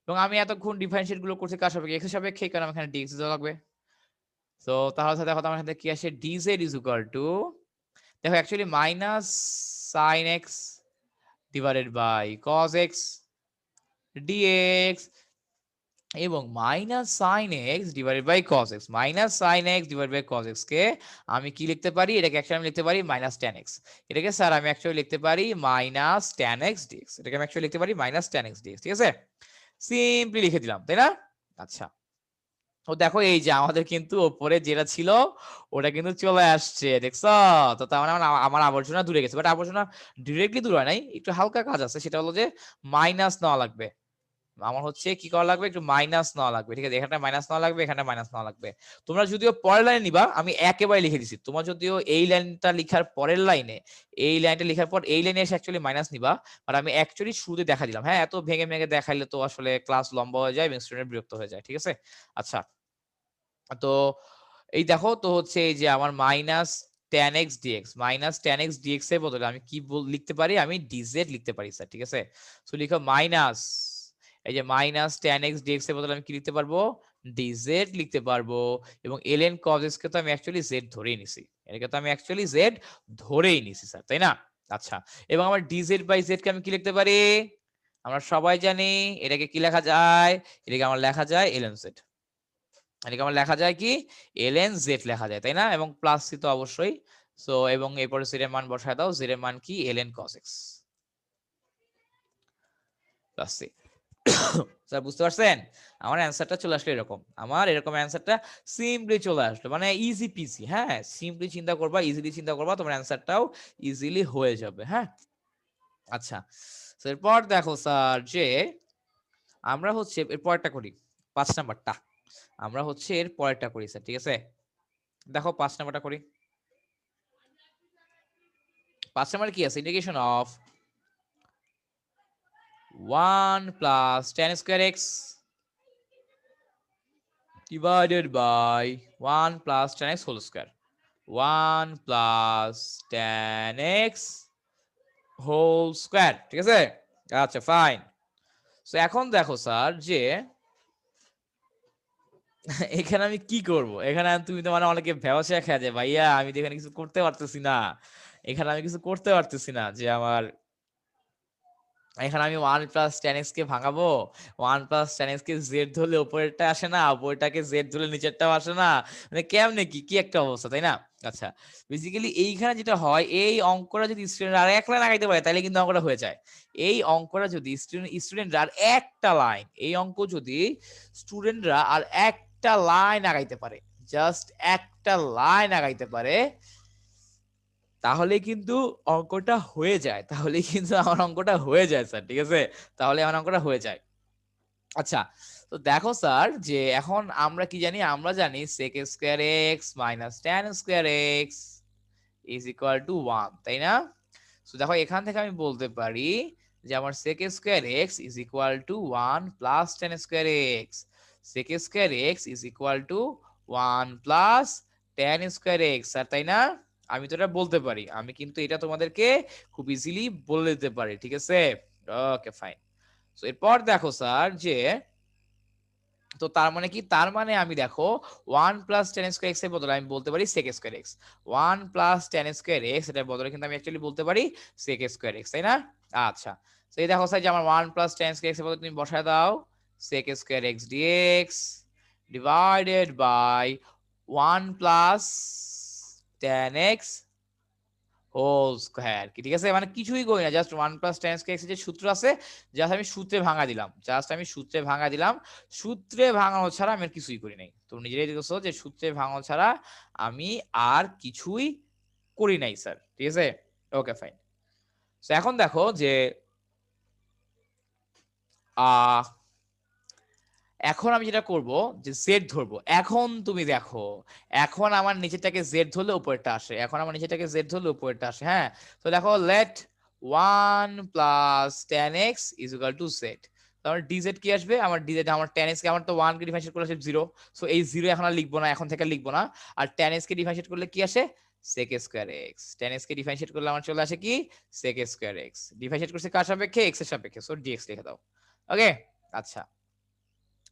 এবং আমি এতক্ষণ ডিফারেন্সিয়েট গুলো করছি কার সাপেক্ষে, x এর সাপেক্ষে, কারণ এখানে dx দেওয়া লাগবে। তো তাহলে দেখো আমার সাথে কি আসে, dz ইজ ইকুয়াল টু, দেখো actually minus sin x divided by cos x dx, এবং minus sine x divided by cos x, minus sine x divide by cos x কে আমি কি লিখতে পারি, এটাকে অ্যাকচুয়ালি আমি লিখতে পারি মাইনাস ট্যান এক্স। এটাকে স্যার আমি অ্যাকচুয়ালি লিখতে পারি মাইনাস ট্যান এক্স ডিএক্স, এটাকে আমি অ্যাকচুয়ালি লিখতে পারি মাইনাস ট্যান এক্স ডিএক্স। ঠিক আছে, সিম্পলি লিখে দিলাম, তাই না? আচ্ছা, তো দেখো এই যে আমাদের কিন্তু ওপরে যেটা ছিল ওটা কিন্তু চলে আসছে, দেখছো? তো তার মানে আমার আবর্জনা দূরে গেছে, বাট আবর্জনা ডিরেক্টলি দূর হয় নাই, একটু হালকা কাজ আছে, সেটা হলো যে মাইনাস নেওয়া লাগবে। আমার হচ্ছে কি করা লাগবে, একটু মাইনাস নেওয়া লাগবে। ঠিক আছে, এখানে মাইনাস নেওয়া লাগবে, এখানে মাইনাস নেওয়া লাগবে। তোমরা যদিও পরের লাইনে নিবা, আমি একেবারে লিখে দিছি। তোমার যদিও এই লাইনটা লিখার পরের লাইনে, এই লাইনটা লিখার পর এই লাইনে এসে অ্যাকচুয়ালি মাইনাস নিবা, আর আমি অ্যাকচুয়ালি শুরুতে দেখা দিলাম। হ্যাঁ, এত ভেঙে ভেঙে দেখাইলে তো আসলে ক্লাস লম্বা হয়ে যায় এবং স্টুডেন্ট বিরক্ত হয়ে যায়। ঠিক আছে, আচ্ছা। তো এই দেখো, তো হচ্ছে এই যে আমার minus tan x dx, minus tan x dx এর বদলে আমি কি লিখতে পারি, আমি dz লিখতে পারি স্যার। ঠিক আছে, সো লিখো মাইনাস, এই যে মাইনাস tan x dx এর বদলে আমি কি লিখতে পারবো, dz লিখতে পারবো। এবং ln cos x কে তো আমি অ্যাকচুয়ালি z ধরেই নিছি, এটাকে তো আমি অ্যাকচুয়ালি z ধরেই নিছি স্যার, তাই না? আচ্ছা, এবং আমার dz বাই z কে আমি কি লিখতে পারি, আমরা সবাই জানি এটাকে কি লেখা যায়, এটাকে আমার লেখা যায় ln z, এটাকে আমার লেখা যায় কি ln z লেখা যায়, তাই না? এবং প্লাস সি তো অবশ্যই। সো এবং এরপরে z এর মান বসায় দাও, z এর মান কি ln cos x plus c. Sir বুঝতে পারছেন? আমার অ্যান্সারটা চলে আসলো এরকম। আমার এরকম অ্যান্সারটা সিম্পলি চলে আসলো। মানে ইজি পিসি, হ্যাঁ? সিম্পলি চিন্তা করবা, ইজিলি চিন্তা করবা, তোমার অ্যান্সারটাও ইজিলি হয়ে যাবে, হ্যাঁ? আচ্ছা। তো এরপর দেখো স্যার যে আমরা হচ্ছে এর পরেরটা করি। ৫ নাম্বারটা। আমরা হচ্ছে এর পরেরটা করি স্যার, ঠিক আছে? দেখো ৫ নাম্বারটা করি। ৫ নাম্বারে কি আছে? Integration of 1 plus tan square x divided by 1 plus tan x whole square. 1 plus tan x whole square, ঠিক আছে? আচ্ছা ফাইন। সো এখন দেখো স্যার যে এখানে আমি কি করব? এখানে তুমি তো মানে অনেকে ভ্যাবাচ্যাক খেয়ে যায়, ভাইয়া আমি তো এখানে কিছু করতে পারতেছি না। এখানে আমি কিছু করতে পারতেছি না যে আমার এখানে আমি 1 প্লাস tan x কে ভাঙাবো। 1 প্লাস tan x কে z ধরলে উপরেরটা আসে না, উপরেরটাকে z ধরলে নিচেরটাও আসে না। মানে কেমনে কি একটা অবস্থা, তাই না? আচ্ছা, বেসিক্যালি এইখানে যেটা হয়, এই অঙ্কটা যদি স্টুডেন্ট আর এক লাইন আগাইতে পারে তাহলে কিন্তু অঙ্কটা হয়ে যায়। এই অঙ্কটা যদি স্টুডেন্টরা আর একটা লাইন, এই অঙ্ক যদি স্টুডেন্টরা আর একটা লাইন আগাইতে পারে, জাস্ট একটা লাইন আগাইতে পারে, তাহলে কিন্তু অঙ্কটা হয়ে যায়। তাহলে কিন্তু আমার অঙ্কটা হয়ে যায় স্যার। ঠিক আছে? তাহলে আমার অঙ্কটা হয়ে যায়। আচ্ছা। তো দেখো স্যার যে এখন আমরা কি জানি? আমরা জানি sec square x minus tan square x is equal to 1, তাই না? সো দেখো এখান থেকে আমি বলতে পারি যে আমার sec square x is equal to 1 plus tan square x। sec square x is equal to 1 plus tan square x, sir, তাই না? আমি তো এটা বলতে পারি। আমি কিন্তু এটা তোমাদেরকে খুব ইজিলি বলে দিতে পারি। ঠিক আছে? Okay fine. সো এরপর দেখো স্যার যে তো তার মানে কি? তার মানে আমি দেখো 1 প্লাস tan স্কয়ার x এর বদলে আমি বলতে পারি sec square x। 1 plus tan square x এটার বদলে কিন্তু আমি অ্যাকচুয়ালি বলতে পারি sec স্কয়ার x, তাই না? আচ্ছা। তো এই দেখো স্যার যে আমার 1 প্লাস tan স্কয়ার x এর বদলে তুমি বসায় দাও sec square x dx divided by 1 plus tan x whole square, কি ঠিক আছে? মানে কিছুই করি না, just 1 plus tan square x এর যে সূত্র আছে, জাস্ট আমি সূত্রে ভাঙা দিলাম। জাস্ট আমি সূত্রে ভাঙা দিলাম। সূত্রে ভাঙানো ছাড়া আমি আর কিছুই করি নাই। তুমি নিজেরাই দেখছো যে সূত্রে ভাঙানো ছাড়া আমি আর কিছুই করি নাই স্যার। ঠিক আছে? Okay fine. সো এখন দেখো যে আহ এখন আমি যেটা করব যে জেড ধরবো। এখন তুমি দেখো, এখন আমার নিচেরটাকে জেড ধরলে উপরেরটা আসে। এখন আমার নিচেরটাকে জেড ধরলে উপরেরটা আসে, হ্যাঁ? তো দেখো let 1 plus tan x is equal to z। তাহলে dz কি আসবে? আমার dz, আমার tan x কে আমার তো 1 কে ডিফারেন্সিয়েট করলে আসে 0। সো এই 0 এখন আর লিখবো না, এখন থেকে লিখবো না। আর tan x কে ডিফারেন্সিয়েট করলে কি আসে? sec square x। tan x কে ডিফারেন্সিয়েট করলে আমার চলে আসে কি? sec square x। ডিফারেন্সিয়েট করছে কার সাপেক্ষে? x এর সাপেক্ষে। সো dx লিখে দাও। ওকে? আচ্ছা।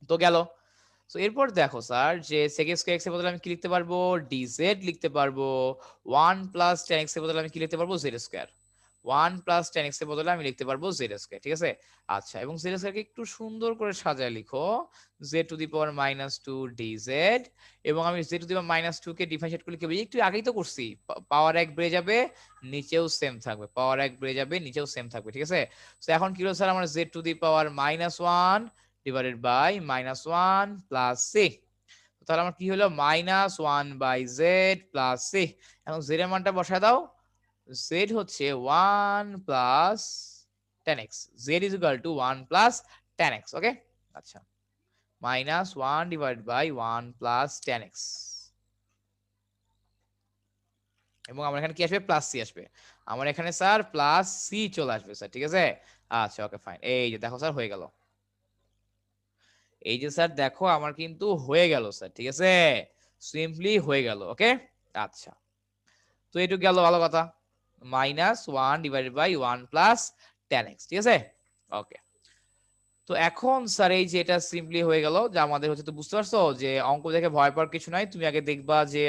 তো গেল। সো এরপর দেখো স্যার যে sec স্কয়ার x এর বদলে আমি কি লিখতে পারবো? dz লিখতে পারবো। 1 প্লাস tan x এর বদলে আমি কি লিখতে পারবো? z square. 1 plus tan x এর বদলে আমি লিখতে পারবো z স্কয়ার, ঠিক আছে? আচ্ছা, এবং z স্কয়ারকে একটু সুন্দর করে সাজায় লিখো z two the power minus 2 dz। এবং আমি z two the power minus 2 K differentiate করলে কি হবে? একটু আগেই তো করছি। পাওয়ার 1 বেড়ে যাবে, নিচেও সেম থাকবে। পাওয়ার 1 বেড়ে যাবে, নিচেও সেম থাকবে, ঠিক আছে? সো এখন কি হলো স্যার? আমার z two the power minus 1 divided by minus 1 plus C. তাহলে আমার কি হলো? Minus 1 by z plus c. এখন জেড এর মানটা বসায় দাও। জেড হচ্ছে 1 plus tan x। Z is equal to 1 plus tan x, ওকে? আচ্ছা, minus 1 divide by 1 plus tan x। এবং আমার এখানে কি আসবে? প্লাস সি আসবে। আমার এখানে স্যার প্লাস সি চলে আসবে স্যার, ঠিক আছে? আচ্ছা, ওকে ফাইন। এই যে দেখো স্যার হয়ে গেল। এই যে স্যার দেখো আমার কিন্তু হয়ে গেল স্যার, ঠিক আছে? সিম্পলি হয়ে গেল, ওকে? আচ্ছা, তো এইটুকু গেল, ভালো কথা। Minus 1 divided by 1 plus tan x, ঠিক আছে? ওকে। তো এখন স্যার এই যে এটা সিম্পলি হয়ে গেল যে আমাদের হচ্ছে, তো বুঝতে পারছো যে অঙ্ক দেখে ভয় পাওয়ার কিছু নাই। তুমি আগে দেখবা যে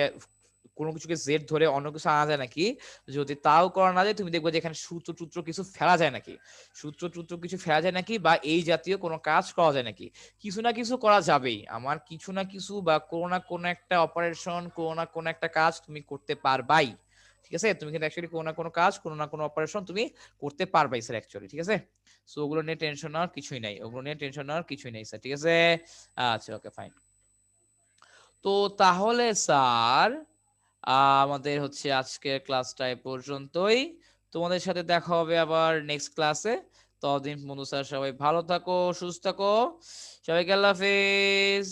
কোনো কিছুকে জেড ধরে অন্য কিছু আনা যায় নাকি। যদি তাও করা না যায়, তুমি দেখবা যে এখানে সূত্র টুত্র কিছু ফেলা যায় নাকি, সূত্র টুত্র কিছু ফেলা যায় নাকি, বা এই জাতীয় কোনো কাজ করা যায় নাকি। কিছু না কিছু করা যাবেই। আমার কিছু না কিছু বা কোনো না কোনো একটা অপারেশন, কোনো না কোনো একটা কাজ তুমি করতে পারবাই। ঠিক আছে, তুমি কিন্তু অ্যাকচুয়ালি কোনো না কোনো কাজ, কোনো না কোনো অপারেশন তুমি করতে পারবাই স্যার অ্যাকচুয়ালি। ঠিক আছে, সো ওগুলো নিয়ে টেনশন নেওয়ার কিছুই নাই, ওগুলো নিয়ে টেনশন নেওয়ার কিছুই নাই স্যার। ঠিক আছে, আচ্ছা ওকে ফাইন। তো তাহলে স্যার আমাদের হচ্ছে আজকের ক্লাসটা এ পর্যন্তই। তোমাদের সাথে দেখা হবে আবার নেক্সট ক্লাসে। ততদিন বন্ধু স্যার সবাই ভালো থাকো, সুস্থ থাকো, সবাইকে আল্লাহ হাফেজ।